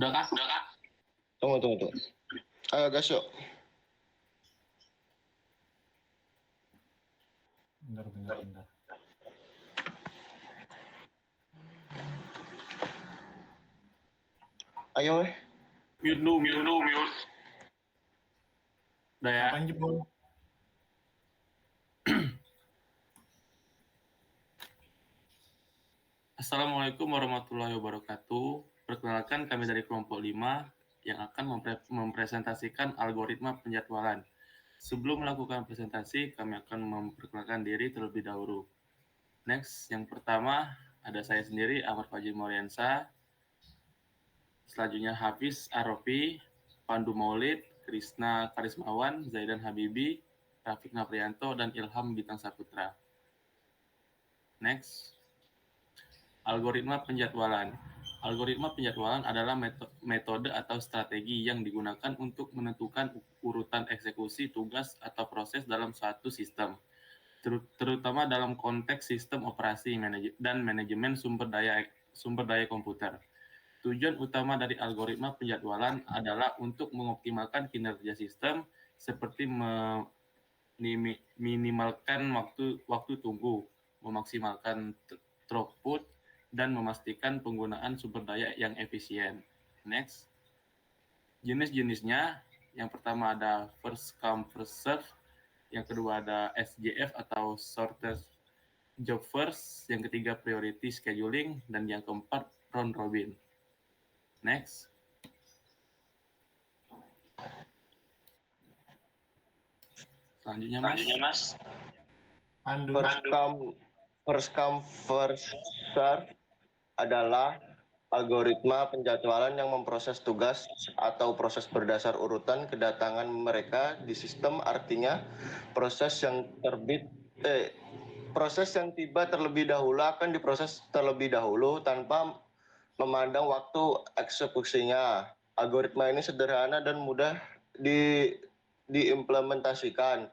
Udah kah? Tunggu. Ayo gas yuk. Bentar. Ayo Mute dulu. Udah ya? Apaan jebol? Assalamualaikum warahmatullahi wabarakatuh. Perkenalkan, kami dari kelompok 5 yang akan mempresentasikan algoritma penjadwalan. Sebelum melakukan presentasi, kami akan memperkenalkan diri terlebih dahulu. Next, yang pertama ada saya sendiri, Ahmad Fajri Moriansa. Selanjutnya Hafiz Arofi, Pandu Maulid, Krisna Karismawan, Zaidan Habibi, Rafiq Naprianto, dan Ilham Bintang Saputra. Next, algoritma penjadwalan. Algoritma penjadwalan adalah metode atau strategi yang digunakan untuk menentukan urutan eksekusi tugas atau proses dalam suatu sistem, terutama dalam konteks sistem operasi dan manajemen sumber daya komputer. Tujuan utama dari algoritma penjadwalan adalah untuk mengoptimalkan kinerja sistem seperti minimalkan waktu tunggu, memaksimalkan throughput, dan memastikan penggunaan sumber daya yang efisien. Next, jenis-jenisnya, yang pertama ada first come first serve, yang kedua ada SJF atau shortest job first, yang ketiga priority scheduling, dan yang keempat round robin. Next. Selanjutnya Mas. Pandu. First come first serve adalah algoritma penjadwalan yang memproses tugas atau proses berdasar urutan kedatangan mereka di sistem. Artinya proses yang tiba terlebih dahulu akan diproses terlebih dahulu tanpa memandang waktu eksekusinya. Algoritma ini sederhana dan mudah diimplementasikan.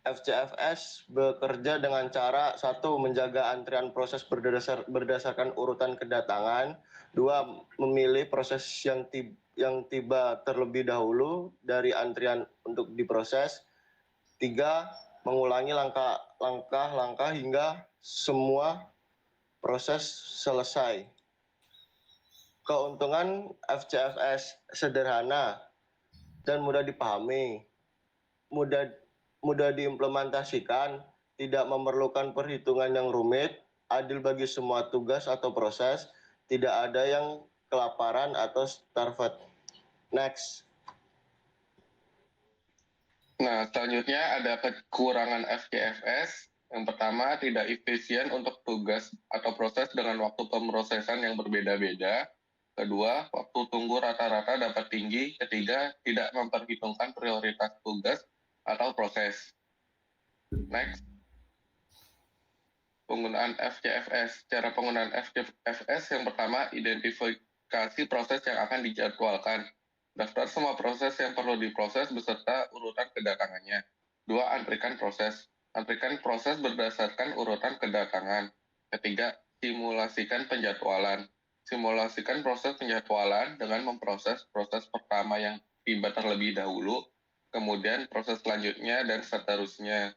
FCFS bekerja dengan cara: 1. Menjaga antrian proses berdasarkan urutan kedatangan. 2. Memilih proses yang tiba terlebih dahulu dari antrian untuk diproses. 3. Mengulangi langkah-langkah hingga semua proses selesai. Keuntungan FCFS sederhana dan mudah dipahami, mudah diimplementasikan, tidak memerlukan perhitungan yang rumit, adil bagi semua tugas atau proses, tidak ada yang kelaparan atau starved. Next. Nah, selanjutnya ada kekurangan FCFS. Yang pertama, tidak efisien untuk tugas atau proses dengan waktu pemrosesan yang berbeda-beda. Kedua, waktu tunggu rata-rata dapat tinggi. Ketiga, tidak memperhitungkan prioritas tugas atau proses. Next. Penggunaan FCFS. Cara penggunaan FCFS yang pertama, identifikasi proses yang akan dijadwalkan. Daftar semua proses yang perlu diproses beserta urutan kedatangannya. 2. Antrikan proses. Antrikan proses berdasarkan urutan kedatangan. Ketiga, simulasikan penjadwalan. Simulasikan proses penjadwalan dengan memproses proses pertama yang tiba terlebih dahulu, kemudian proses selanjutnya, dan seterusnya.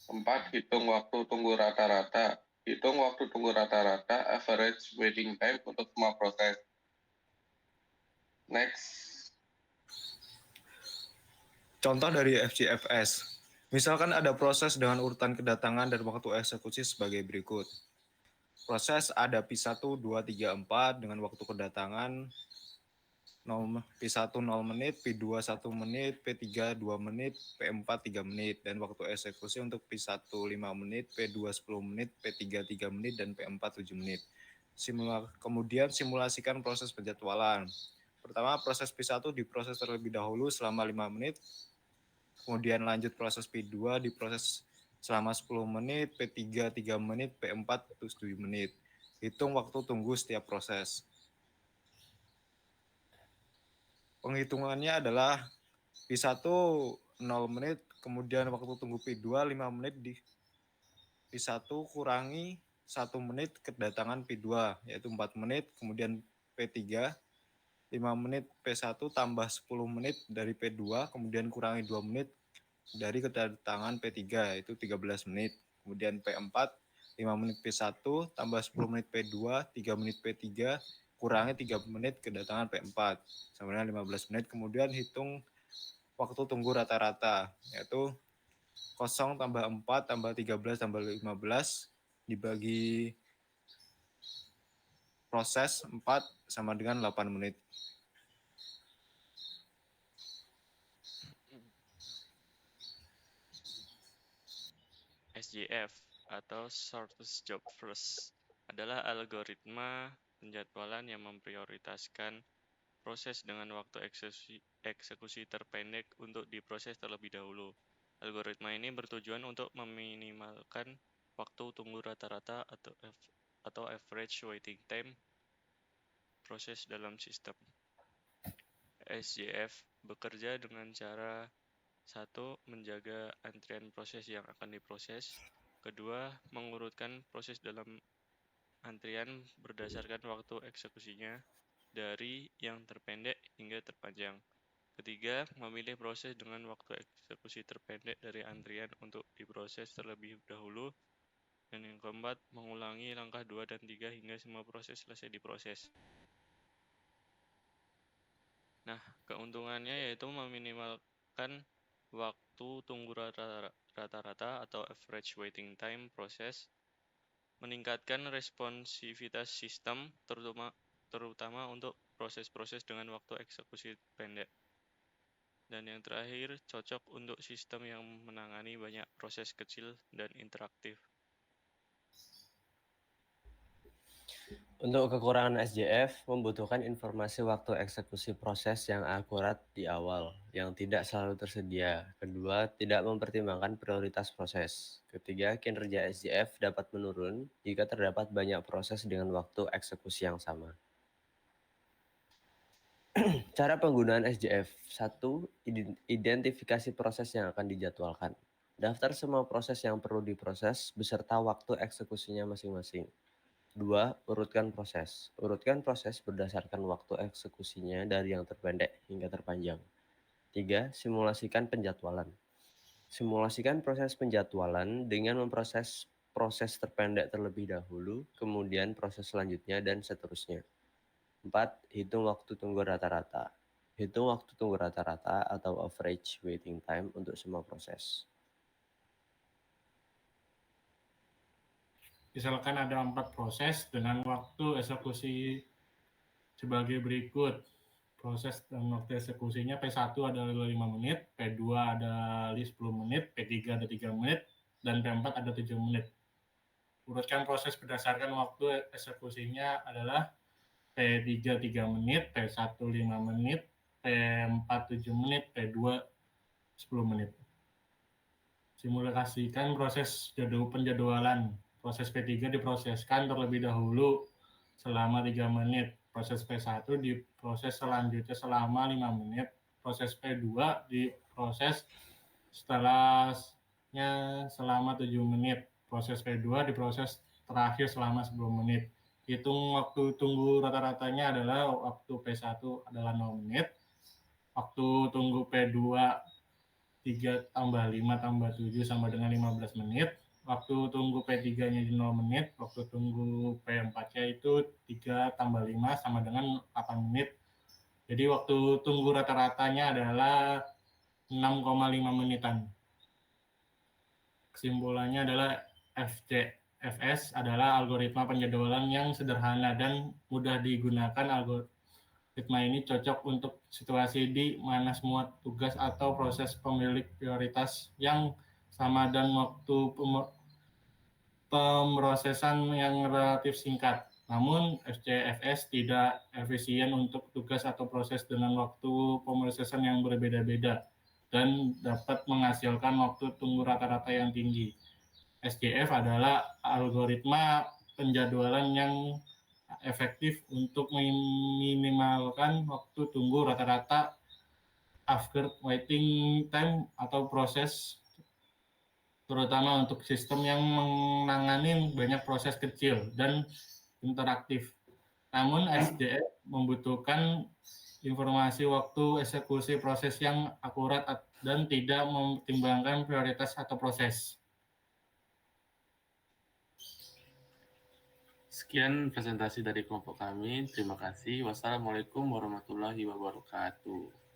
4. Hitung waktu tunggu rata-rata. Hitung waktu tunggu rata-rata, average waiting time untuk semua proses. Next. Contoh dari FCFS. Misalkan ada proses dengan urutan kedatangan dan waktu eksekusi sebagai berikut. Proses ada P1, 2, 3, 4 dengan waktu kedatangan P1 0 menit, P2 1 menit, P3 2 menit, P4 3 menit, dan waktu eksekusi untuk P1 5 menit, P2 10 menit, P3 3 menit, dan P4 7 menit. Kemudian simulasikan proses penjadwalan. Pertama, proses P1 diproses terlebih dahulu selama 5 menit, kemudian lanjut proses P2 diproses selama 10 menit, P3 3 menit, P4 7 menit. Hitung waktu tunggu setiap proses. Penghitungannya adalah P1 0 menit, kemudian waktu tunggu P2 5 menit di P1 kurangi 1 menit kedatangan P2, yaitu 4 menit, kemudian P3 5 menit P1 tambah 10 menit dari P2, kemudian kurangi 2 menit dari kedatangan P3, itu 13 menit. Kemudian P4, 5 menit P1 tambah 10 menit P2, 3 menit P3, kurangi 3 menit kedatangan P4, sama dengan 15 menit. Kemudian hitung waktu tunggu rata-rata, yaitu 0 tambah 4 tambah 13 tambah 15 dibagi proses 4 sama dengan 8 menit. SJF atau Shortest Job First adalah algoritma penjadwalan yang memprioritaskan proses dengan waktu eksekusi terpendek untuk diproses terlebih dahulu. Algoritma ini bertujuan untuk meminimalkan waktu tunggu rata-rata atau average waiting time proses dalam sistem. SJF bekerja dengan cara: 1. Menjaga antrian proses yang akan diproses. 2. Mengurutkan proses dalam antrian berdasarkan waktu eksekusinya dari yang terpendek hingga terpanjang. 3. Memilih proses dengan waktu eksekusi terpendek dari antrian untuk diproses terlebih dahulu. Dan yang keempat, mengulangi langkah 2 dan 3 hingga semua proses selesai diproses. Nah, keuntungannya yaitu meminimalkan waktu tunggu rata-rata atau average waiting time proses, meningkatkan responsivitas sistem, terutama untuk proses-proses dengan waktu eksekusi pendek. Dan yang terakhir, cocok untuk sistem yang menangani banyak proses kecil dan interaktif. Untuk kekurangan SJF, membutuhkan informasi waktu eksekusi proses yang akurat di awal, yang tidak selalu tersedia. Kedua, tidak mempertimbangkan prioritas proses. Ketiga, kinerja SJF dapat menurun jika terdapat banyak proses dengan waktu eksekusi yang sama. Cara penggunaan SJF. 1. Identifikasi proses yang akan dijadwalkan. Daftar semua proses yang perlu diproses beserta waktu eksekusinya masing-masing. 2. Urutkan proses. Urutkan proses berdasarkan waktu eksekusinya dari yang terpendek hingga terpanjang. 3. Simulasikan penjadwalan. Simulasikan proses penjadwalan dengan memproses proses terpendek terlebih dahulu, kemudian proses selanjutnya, dan seterusnya. 4. Hitung waktu tunggu rata-rata. Hitung waktu tunggu rata-rata atau average waiting time untuk semua proses. Misalkan ada 4 proses dengan waktu eksekusi sebagai berikut. Proses dan waktu eksekusinya P1 adalah 5 menit, P2 ada 10 menit, P3 ada 3 menit, dan P4 ada 7 menit. Urutkan proses berdasarkan waktu eksekusinya adalah P3 3 menit, P1 5 menit, P4 7 menit, P2 10 menit. Simulasikan proses penjadwalan. Proses P3 diproseskan terlebih dahulu selama 3 menit. Proses P1 diproses selanjutnya selama 5 menit. Proses P2 diproses setelahnya selama 7 menit. Proses P2 diproses terakhir selama 10 menit. Hitung waktu tunggu rata-ratanya adalah waktu P1 adalah 0 menit. Waktu tunggu P2 3 tambah 5 tambah 7 sama dengan 15 menit. Waktu tunggu P3-nya 0 menit. Waktu tunggu P4-nya itu 3 tambah 5 sama dengan 8 menit. Jadi waktu tunggu rata-ratanya adalah 6,5 menitan. Kesimpulannya adalah FJFS adalah algoritma penjadwalan yang sederhana dan mudah digunakan. Algoritma ini cocok untuk situasi di mana semua tugas atau proses memiliki prioritas yang sama dan waktu pemrosesan yang relatif singkat. Namun, FJFS tidak efisien untuk tugas atau proses dengan waktu pemrosesan yang berbeda-beda dan dapat menghasilkan waktu tunggu rata-rata yang tinggi. SJF adalah algoritma penjadwalan yang efektif untuk meminimalkan waktu tunggu rata-rata after waiting time atau proses, terutama untuk sistem yang menangani banyak proses kecil dan interaktif. Namun SJF membutuhkan informasi waktu eksekusi proses yang akurat dan tidak mempertimbangkan prioritas atau proses. Sekian presentasi dari kelompok kami. Terima kasih. Wassalamualaikum warahmatullahi wabarakatuh.